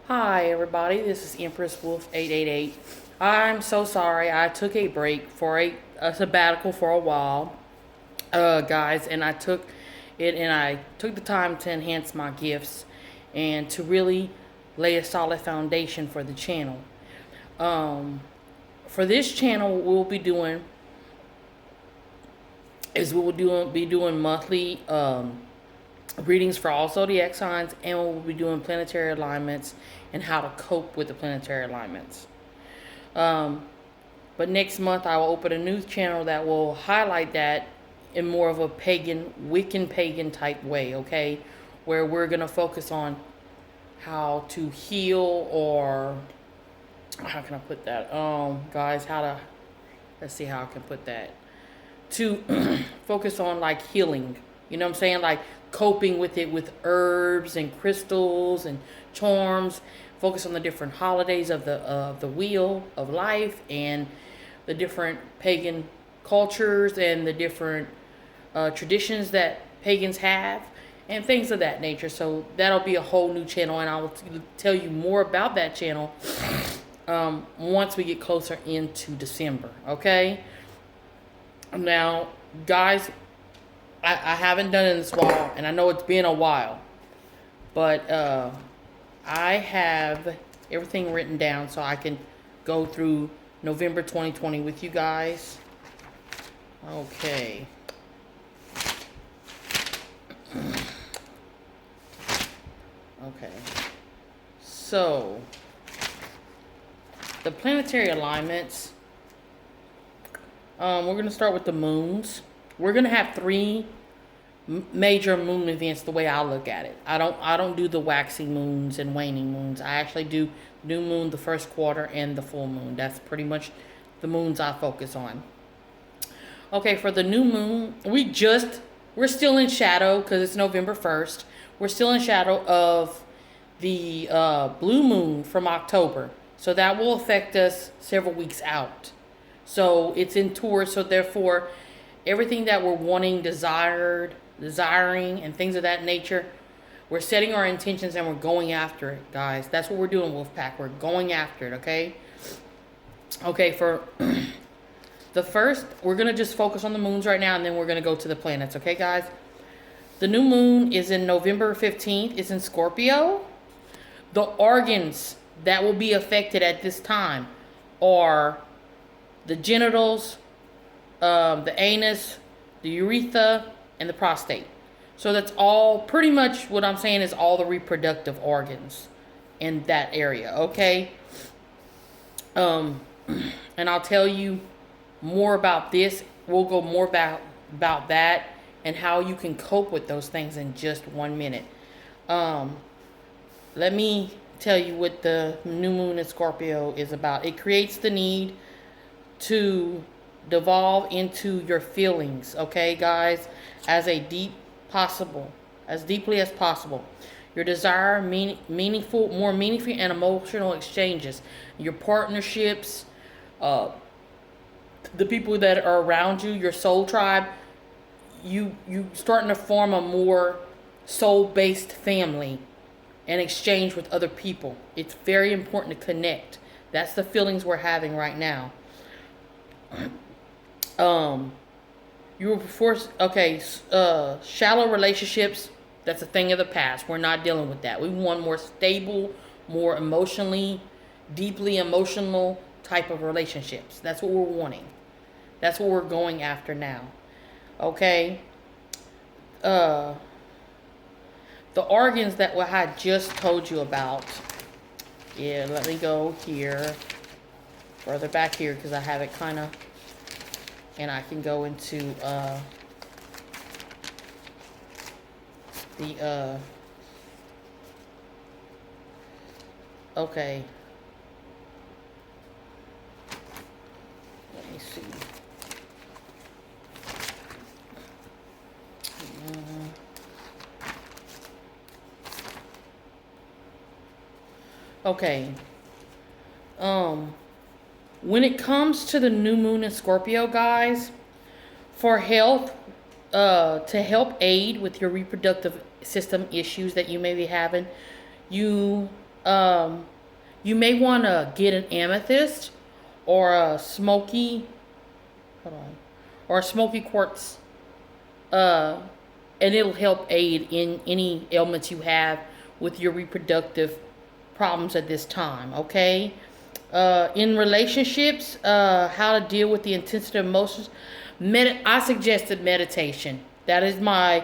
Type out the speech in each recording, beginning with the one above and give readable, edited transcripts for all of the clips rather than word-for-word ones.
Hi everybody, this is Empress Wolf 888. I'm so sorry. I took a break for a sabbatical for a while, guys, and I took the time to enhance my gifts and to really lay a solid foundation for the channel. Um, for this channel, what we'll be doing is be doing monthly readings for all zodiac signs, and we'll be doing planetary alignments and how to cope with the planetary alignments. Um, but next month I will open a new channel that will highlight that in more of a pagan, Wiccan pagan type way, okay? Where we're going to focus on how to heal, or how can I put that? Guys, let's see how I can put that. To focus on like healing, you know what I'm saying? Like coping with it with herbs and crystals and charms. Focus on the different holidays of the wheel of life, and the different pagan cultures and the different traditions that pagans have and things of that nature. So that'll be a whole new channel, and I will tell you more about that channel once we get closer into December. Okay. Now, guys, I haven't done it in this while, and I know it's been a while, but I have everything written down so I can go through November 2020 with you guys. Okay. Okay. So, the planetary alignments. We're going to start with the moons. We're going to have three major moon events the way I look at it. I don't do the waxing moons and waning moons. I actually do new moon, the first quarter, and the full moon. That's pretty much the moons I focus on. Okay, for the new moon, we're still in shadow because it's November 1st. We're still in shadow of the blue moon from October. So that will affect us several weeks out. So it's in Taurus, so therefore everything that we're wanting, desiring, and things of that nature, we're setting our intentions and we're going after it, guys. That's what we're doing, Wolfpack. We're going after it, okay? Okay, for the first, we're going to just focus on the moons right now, and then we're going to go to the planets, okay, guys? The new moon is in November 15th. It's in Scorpio. The organs that will be affected at this time are the genitals, the anus, the urethra, and the prostate. So that's all, pretty much what I'm saying is all the reproductive organs in that area, okay? And I'll tell you more about this. We'll go more about that and how you can cope with those things in just 1 minute. Let me tell you what the new moon in Scorpio is about. It creates the need to devolve into your feelings, okay, guys, as deeply as possible. Your desire, more meaningful and emotional exchanges, your partnerships, the people that are around you, your soul tribe. You starting to form a more soul-based family and exchange with other people. It's very important to connect. That's the feelings we're having right now. You were forced. Okay, shallow relationships. That's a thing of the past. We're not dealing with that. We want more stable, more deeply emotional type of relationships. That's what we're wanting. That's what we're going after now. Okay. The organs that I had just told you about. Yeah, let me go here, further back here, because I have it kind of, and I can go into okay. Let me see. Okay. When it comes to the new moon in Scorpio, guys, for health, to help aid with your reproductive system issues that you may be having, you Um, you may want to get an amethyst or a smoky, hold on, or a smoky quartz, uh, and it'll help aid in any ailments you have with your reproductive problems at this time. Okay. In relationships, how to deal with the intensity of emotions. I suggested meditation. That is my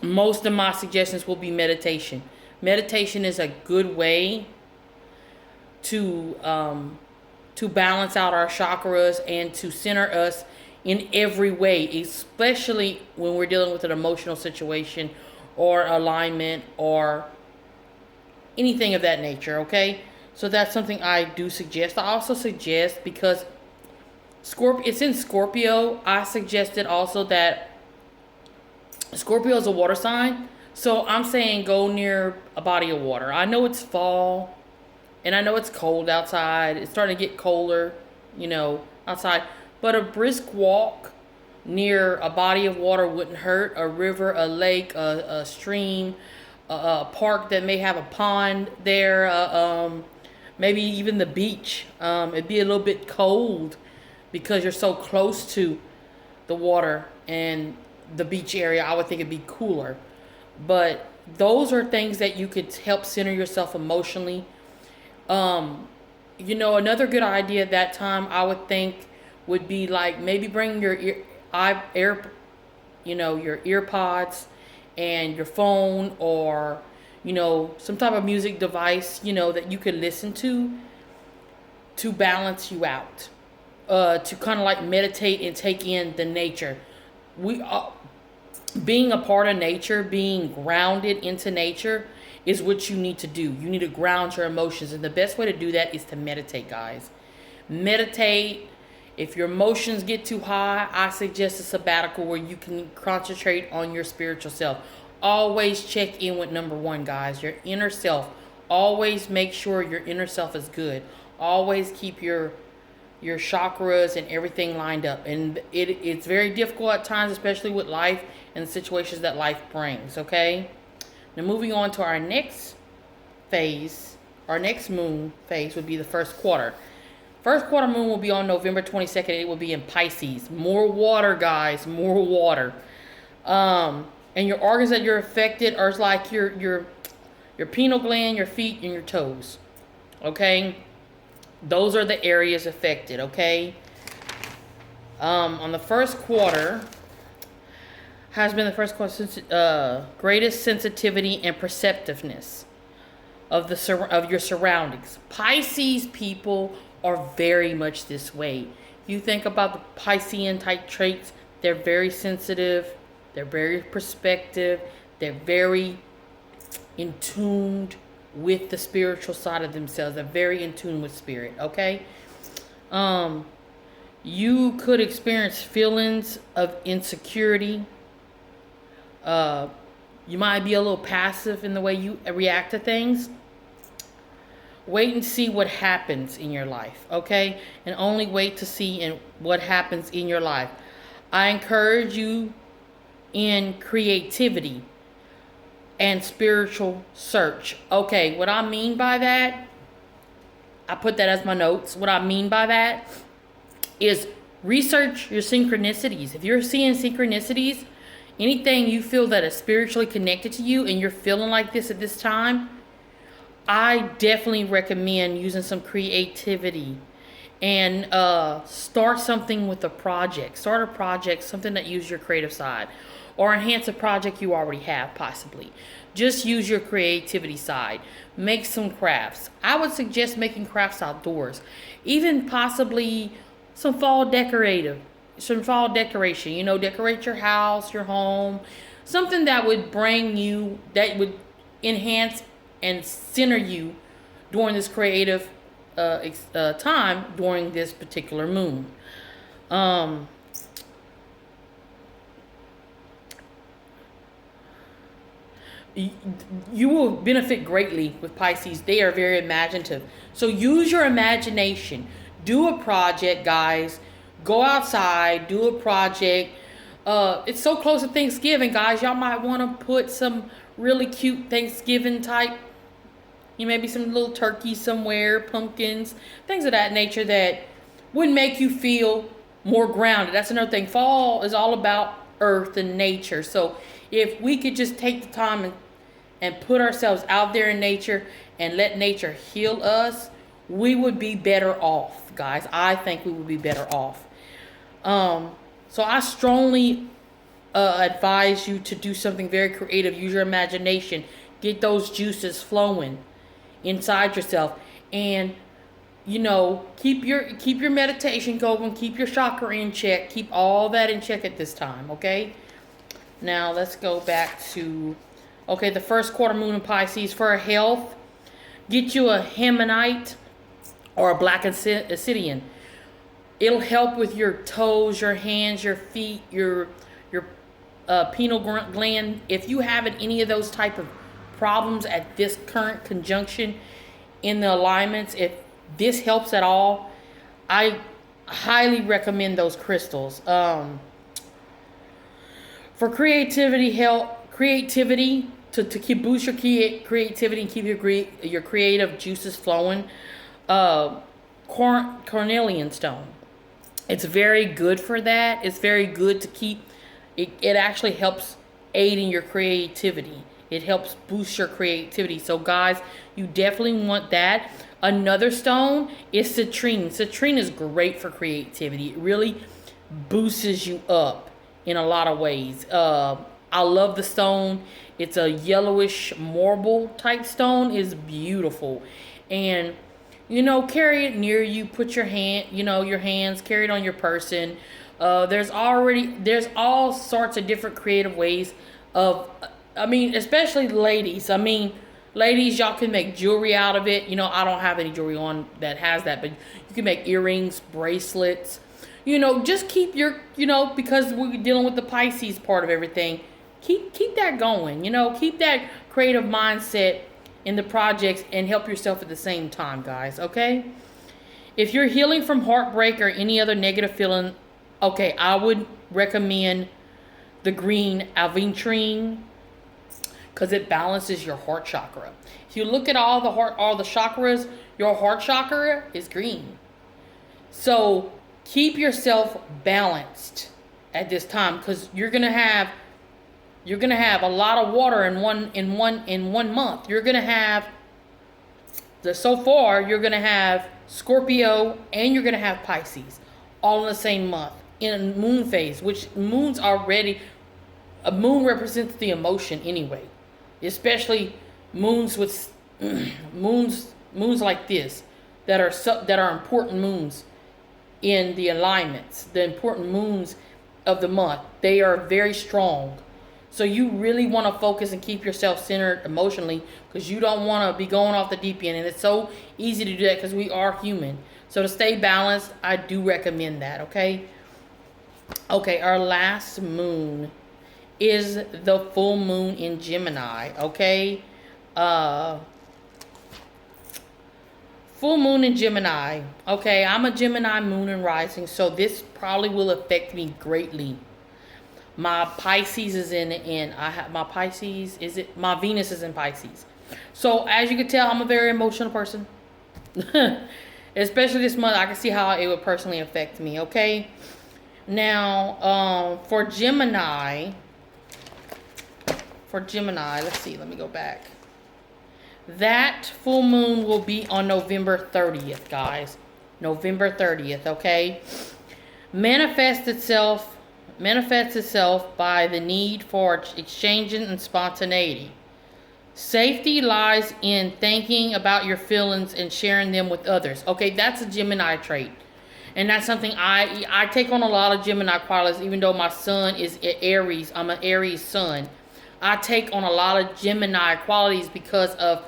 most of my suggestions will be meditation. Meditation is a good way to balance out our chakras and to center us in every way, especially when we're dealing with an emotional situation or alignment or anything of that nature. Okay, so that's something I do suggest. I also suggest, because it's in Scorpio, I suggested also that Scorpio is a water sign. So I'm saying go near a body of water. I know it's fall and I know it's cold outside. It's starting to get colder, outside. But a brisk walk near a body of water wouldn't hurt. A river, a lake, a stream, a park that may have a pond there, maybe even the beach. It'd be a little bit cold because you're so close to the water and the beach area. I would think it'd be cooler. But those are things that you could help center yourself emotionally. Another good idea at that time I would think would be like maybe bring your your ear pods and your phone, or some type of music device that you could listen to balance you out, to kind of like meditate and take in the nature. We Being a part of nature, being grounded into nature is what you need to do. You need to ground your emotions, and the best way to do that is to meditate, guys. Meditate. If your emotions get too high, I suggest a sabbatical where you can concentrate on your spiritual self. Always check in with number one, guys, your inner self. Always make sure your inner self is good. Always keep your chakras and everything lined up. And it's very difficult at times, especially with life and the situations that life brings, okay? Now moving on to our next phase, our next moon phase would be the first quarter. First quarter moon will be on November 22nd. It will be in Pisces. More water, guys, more water. And your organs that you're affected are like your pineal gland, your feet, and your toes, okay? Those are the areas affected, okay? On the first quarter, has been the first quarter since greatest sensitivity and perceptiveness of your surroundings. Pisces people are very much this way. You think about the Piscean type traits, they're very sensitive, they're very perspective, they're very in tuned with the spiritual side of themselves. They're very in tune with spirit, okay? You could experience feelings of insecurity. You might be a little passive in the way you react to things. Wait and see what happens in your life, okay? And only wait to see what happens in your life. I encourage you in creativity and spiritual search. Okay, what I mean by that, I put that as my notes. What I mean by that is research your synchronicities. If you're seeing synchronicities, anything you feel that is spiritually connected to you and you're feeling like this at this time, I definitely recommend using some creativity and start something with a project. Start a project, something that uses your creative side, or enhance a project you already have, possibly. Just use your creativity side. Make some crafts. I would suggest making crafts outdoors. Even possibly some fall decoration. Decorate your house, your home. Something that would that would enhance and center you during this creative time during this particular moon. You will benefit greatly with Pisces. They are very imaginative. So use your imagination. Do a project, guys. Go outside. Do a project. It's so close to Thanksgiving, guys. Y'all might want to put some really cute Thanksgiving type maybe some little turkeys somewhere, pumpkins, things of that nature that would make you feel more grounded. That's another thing. Fall is all about earth and nature. So if we could just take the time and put ourselves out there in nature and let nature heal us, we would be better off, guys. I think we would be better off. So I strongly advise you to do something very creative. Use your imagination. Get those juices flowing inside yourself, and keep your meditation going. Keep your chakra in check. Keep all that in check at this time. Okay. Now let's go back to the first quarter moon in Pisces. For health, get you a Hemanite or a black obsidian. It'll help with your toes, your hands, your feet, your pineal gland. If you have any of those type of problems at this current conjunction in the alignments, if this helps at all, I highly recommend those crystals. For creativity, to keep boost your creativity and keep your creative juices flowing. Cornelian stone. It's very good for that. It's very good to keep. It actually helps aid in your creativity. It helps boost your creativity. So guys, you definitely want that. Another stone is citrine. Citrine is great for creativity. It really boosts you up in a lot of ways. I love the stone. It's a yellowish marble type stone. It's beautiful. And carry it near you. Put your hands, carry it on your person. There's all sorts of different creative ways especially ladies. Ladies, y'all can make jewelry out of it. I don't have any jewelry on that has that, but you can make earrings, bracelets. Just keep your, because we're dealing with the Pisces part of everything. Keep that going. Keep that creative mindset in the projects and help yourself at the same time, guys. Okay. If you're healing from heartbreak or any other negative feeling, I would recommend the green aventurine because it balances your heart chakra. If you look at all the chakras, your heart chakra is green. So keep yourself balanced at this time because you're gonna have a lot of water in one month. You're gonna have you're gonna have Scorpio and you're gonna have Pisces all in the same month in a moon phase, which a moon represents the emotion anyway, especially moons with moons like this that are important moons in the alignments, the important moons of the month. They are very strong. So you really want to focus and keep yourself centered emotionally because you don't want to be going off the deep end. And it's so easy to do that because we are human. So to stay balanced, I do recommend that, okay? Okay, our last moon is the full moon in Gemini, okay? Full moon in Gemini. Okay, I'm a Gemini moon and rising, so this probably will affect me greatly. My Pisces is my Venus is in Pisces. So as you can tell, I'm a very emotional person. Especially this month, I can see how it would personally affect me, okay? Now, for Gemini, let's see, let me go back. That full moon will be on November 30th, guys. November 30th, okay? Manifests itself by the need for exchanging and spontaneity. Safety lies in thinking about your feelings and sharing them with others. Okay, that's a Gemini trait. And that's something I take on a lot of Gemini qualities, even though my sun is Aries. I'm an Aries sun. I take on a lot of Gemini qualities because of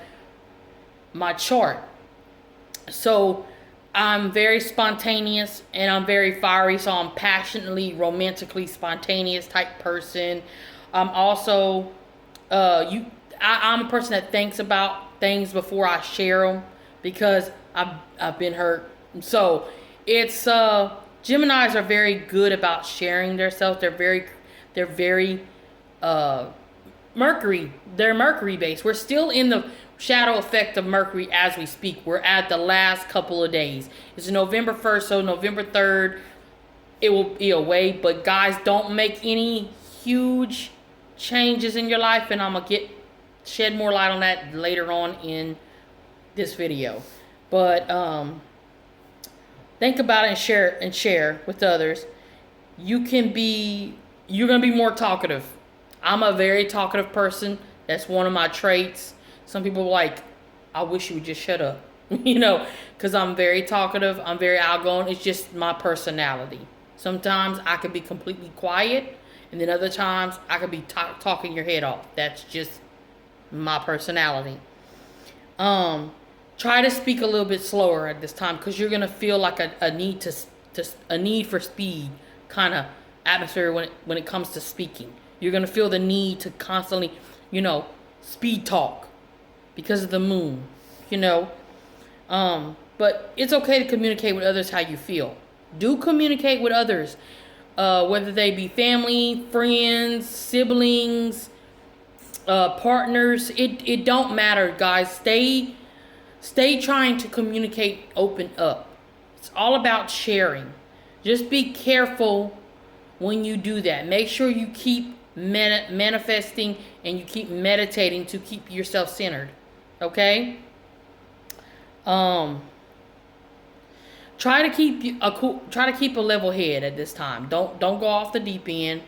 my chart. So I'm very spontaneous and I'm very fiery, so I'm passionately, romantically spontaneous type person. I'm also I'm a person that thinks about things before I share them because I've been hurt. So it's Geminis are very good about sharing themselves. They're very Mercury. They're Mercury based. We're still in shadow effect of Mercury as we speak. We're at the last couple of days. It's November 1st, so November 3rd, it will be away. But guys, don't make any huge changes in your life, and I'm going to shed more light on that later on in this video. But think about it and share with others. You're going to be more talkative. I'm a very talkative person. That's one of my traits. Some people are like, I wish you would just shut up. Because I'm very talkative. I'm very outgoing. It's just my personality. Sometimes I could be completely quiet, and then other times I could be talking your head off. That's just my personality. Try to speak a little bit slower at this time, because you're gonna feel like a need for speed kind of atmosphere when it comes to speaking. You're gonna feel the need to constantly, speed talk because of the moon. But it's okay to communicate with others how you feel. Do communicate with others, whether they be family, friends, siblings, partners. It don't matter, guys. Stay trying to communicate, open up. It's all about sharing. Just be careful when you do that. Make sure you keep manifesting and you keep meditating to keep yourself centered. Okay? Try to keep a level head at this time. Don't go off the deep end.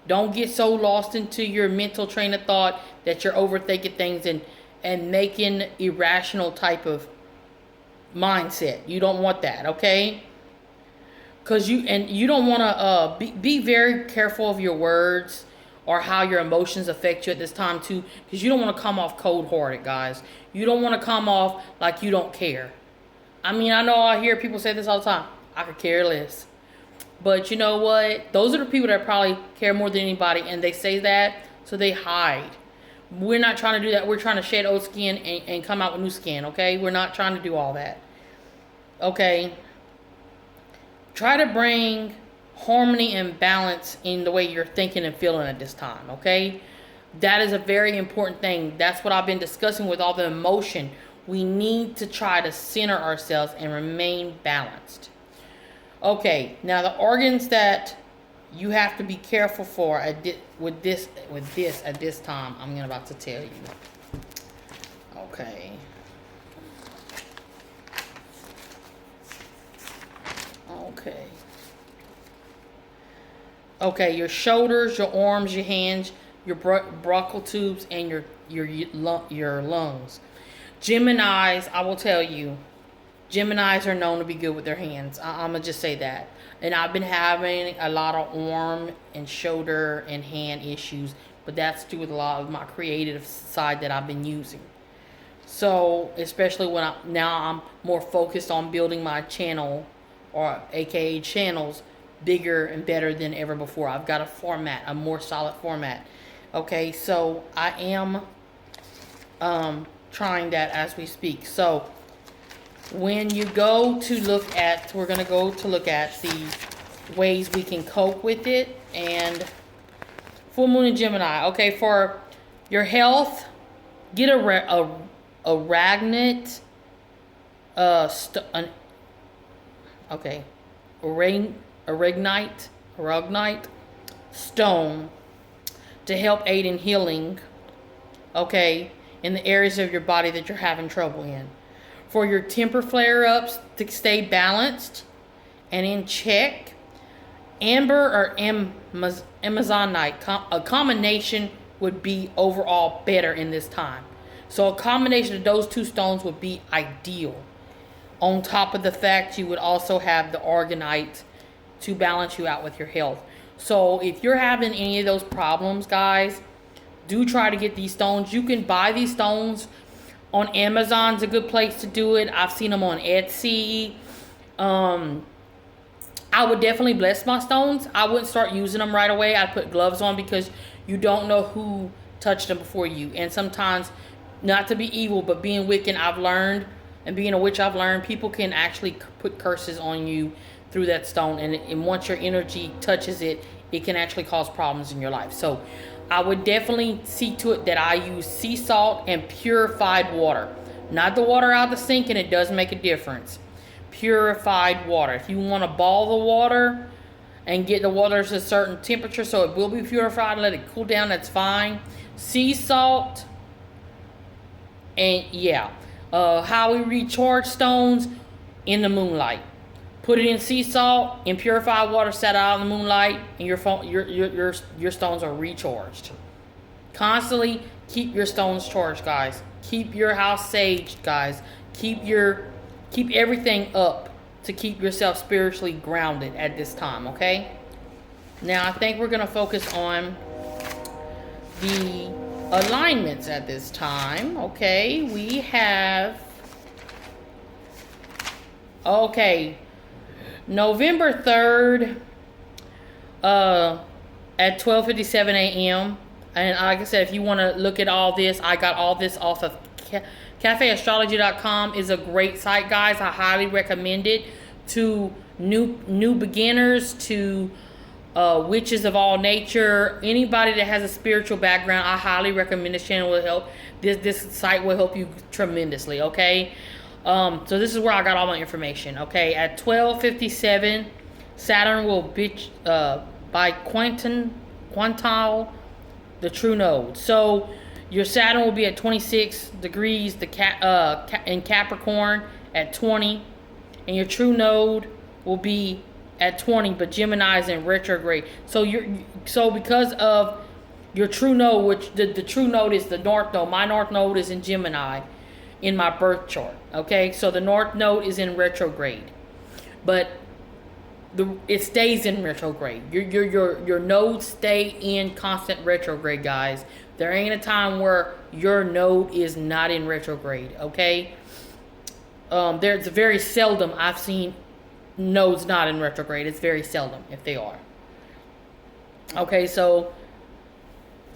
Don't get so lost into your mental train of thought that you're overthinking things and making irrational type of mindset. You don't want that, okay? Because you don't want to be very careful of your words or how your emotions affect you at this time too, because you don't want to come off cold-hearted, guys. You don't want to come off like you don't care. I mean, I know I hear people say this all the time. I could care less. But you know what? Those are the people that probably care more than anybody, and they say that so they hide. We're not trying to do that. We're trying to shed old skin and come out with new skin, okay? We're not trying to do all that. Okay? Try to bring harmony and balance in the way you're thinking and feeling at this time, okay? That is a very important thing. That's what I've been discussing with all the emotion. We need to try to center ourselves and remain balanced. Okay, now the organs that you have to be careful for with this at this time, I'm about to tell you. Okay. Okay, your shoulders, your arms, your hands, your bronchial tubes, and your lungs. Geminis, I will tell you, Geminis are known to be good with their hands. I'm going to just say that. And I've been having a lot of arm and shoulder and hand issues, but that's due with a lot of my creative side that I've been using. So, especially when I'm more focused on building my channel, or aka channels, bigger and better than ever before. I've got a more solid format. Okay, so I am trying that as we speak. So when you go to look at, we're going to go to look at the ways we can cope with it. And full moon in Gemini. Okay, for your health, get aragnite stone to help aid in healing, okay, in the areas of your body that you're having trouble in. For your temper flare-ups, to stay balanced and in check, amber or amazonite, a combination would be overall better in this time. So a combination of those two stones would be ideal. On top of the fact you would also have the aragonite to balance you out with your health. So if you're having any of those problems, guys, do try to get these stones. You can buy these stones on Amazon's a good place to do it. I've seen them on Etsy. I would definitely bless my stones. I wouldn't start using them right away. I'd put gloves on because you don't know who touched them before you. And sometimes, not to be evil, but being wicked, I've learned, and being a witch, I've learned, people can actually put curses on you through that stone. And once your energy touches it, it can actually cause problems in your life. So I would definitely see to it that I use sea salt and purified water. Not the water out of the sink, and it does make a difference. Purified water. If you want to boil the water and get the water to a certain temperature so it will be purified, let it cool down, that's fine. Sea salt, and yeah. How we recharge stones in the moonlight. Put it in sea salt, in purified water, set out in the moonlight, and your stones are recharged. Constantly keep your stones charged, guys. Keep your house saged, guys. Keep everything up to keep yourself spiritually grounded at this time, okay? Now I think we're gonna focus on the alignments at this time. Okay, we have November 3rd at 12:57 a.m. And like I said, if you want to look at all this, I got all this off of cafeastrology.com. Is a great site, guys. I highly recommend it to new beginners, to witches of all nature, anybody that has a spiritual background. I highly recommend this channel. Will help. This site will help you tremendously. Okay. So this is where I got all my information. Okay, at 12:57, Saturn will by quintile the true node. So your Saturn will be at 26 degrees in Capricorn at 20, and your true node will be at 20, but Gemini is in retrograde. So because of your true node, which the true node is the north node. My north node is in Gemini in my birth chart. Okay, so the north node is in retrograde, but it stays in retrograde. Your nodes stay in constant retrograde, guys. There ain't a time where your node is not in retrograde. Okay, there's very seldom I've seen nodes not in retrograde. It's very seldom if they are. Okay, so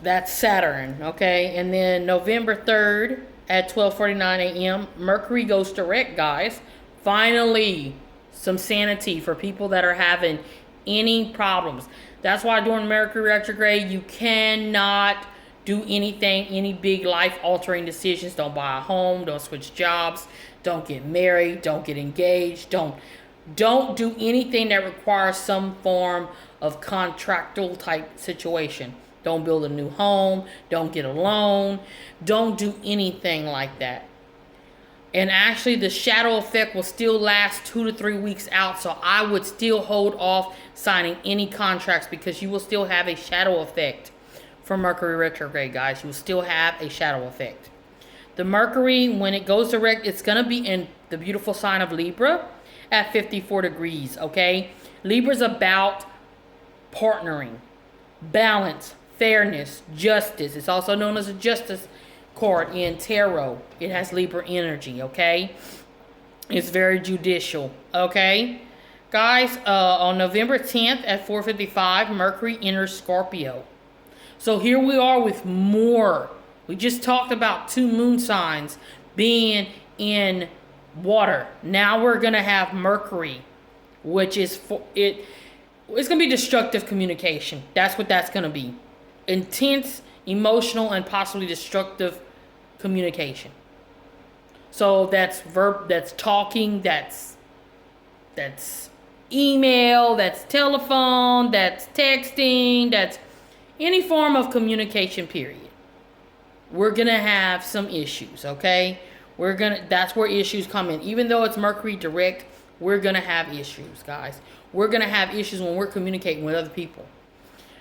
that's Saturn. Okay, and then November 3rd at 12:49 a.m. Mercury goes direct, guys. Finally, some sanity for people that are having any problems. That's why during Mercury retrograde, you cannot do anything, any big life-altering decisions. Don't buy a home. Don't switch jobs. Don't get married. Don't get engaged. Don't do anything that requires some form of contractual type situation. Don't build a new home. Don't get a loan. Don't do anything like that. And actually, the shadow effect will still last 2 to 3 weeks out. So I would still hold off signing any contracts because you will still have a shadow effect for Mercury retrograde, guys. You will still have a shadow effect. The Mercury, when it goes direct, it's going to be in the beautiful sign of Libra at 54 degrees, okay? Libra's about partnering, balance, fairness, justice. It's also known as a justice card in tarot. It has Libra energy, okay? It's very judicial, okay? Guys, on November 10th at 4:55, Mercury enters Scorpio. So here we are with more. We just talked about 2 moon signs being in water. Now we're going to have Mercury, which is it's going to be destructive communication. That's what that's going to be. Intense, emotional, and possibly destructive communication. So that's talking, that's email, that's telephone, that's texting, that's any form of communication, period. We're going to have some issues, okay? That's where issues come in. Even though it's Mercury direct, we're going to have issues, guys. We're going to have issues when we're communicating with other people.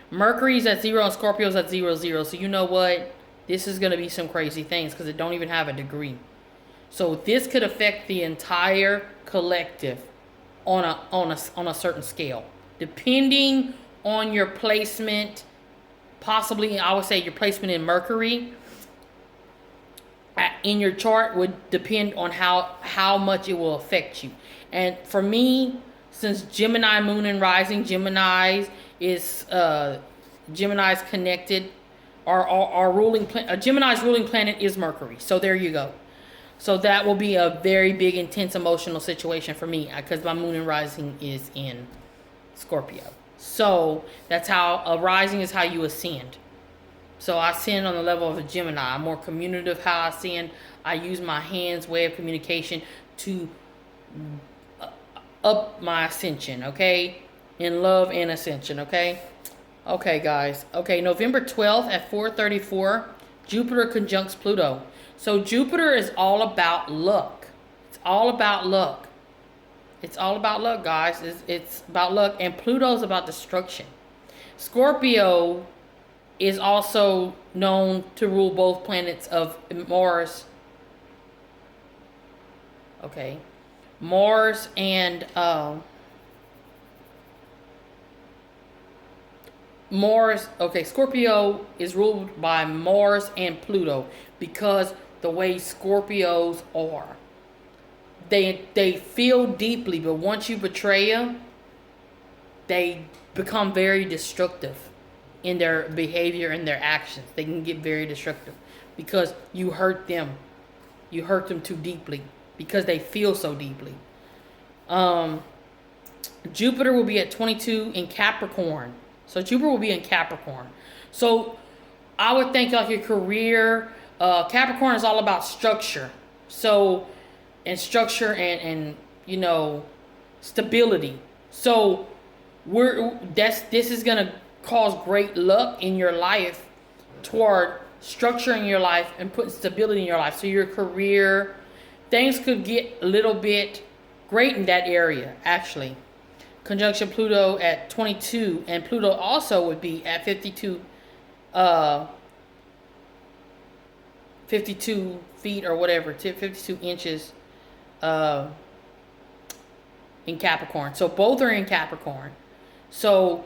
Mercury's at 0 and Scorpio's at 0. So you know what? This is going to be some crazy things because it don't even have a degree. So this could affect the entire collective on a certain scale. Depending on your placement, possibly I would say your placement in Mercury in your chart would depend on how much it will affect you. And for me, since Gemini moon and rising, Gemini's connected. Our ruling planet, Gemini's ruling planet is Mercury. So there you go. So that will be a very big, intense, emotional situation for me because my moon and rising is in Scorpio. So that's how a rising is how you ascend. So I ascend on the level of a Gemini. I'm more communicative how I ascend. I use my hands' way of communication to up my ascension, okay? In love and ascension, okay? Okay, guys. Okay, November 12th at 4:34, Jupiter conjuncts Pluto. So Jupiter is all about luck. It's all about luck. It's all about luck, guys. It's about luck. And Pluto's about destruction. Scorpio is also known to rule both planets of Mars. Okay. Mars and Mars. Okay, Scorpio is ruled by Mars and Pluto because the way Scorpios are. They feel deeply, but once you betray them, they become very destructive in their behavior and their actions. They can get very destructive because you hurt them. You hurt them too deeply because they feel so deeply. Jupiter will be at 22 in Capricorn. So Jupiter will be in Capricorn. So I would think like your career, Capricorn is all about structure. So, and structure and you know, stability. So this is gonna cause great luck in your life toward structuring your life and putting stability in your life. So your career, things could get a little bit great in that area, actually. Conjunction Pluto at 22, and Pluto also would be at 52, 52 feet or whatever, 52 inches in Capricorn. So both are in Capricorn. So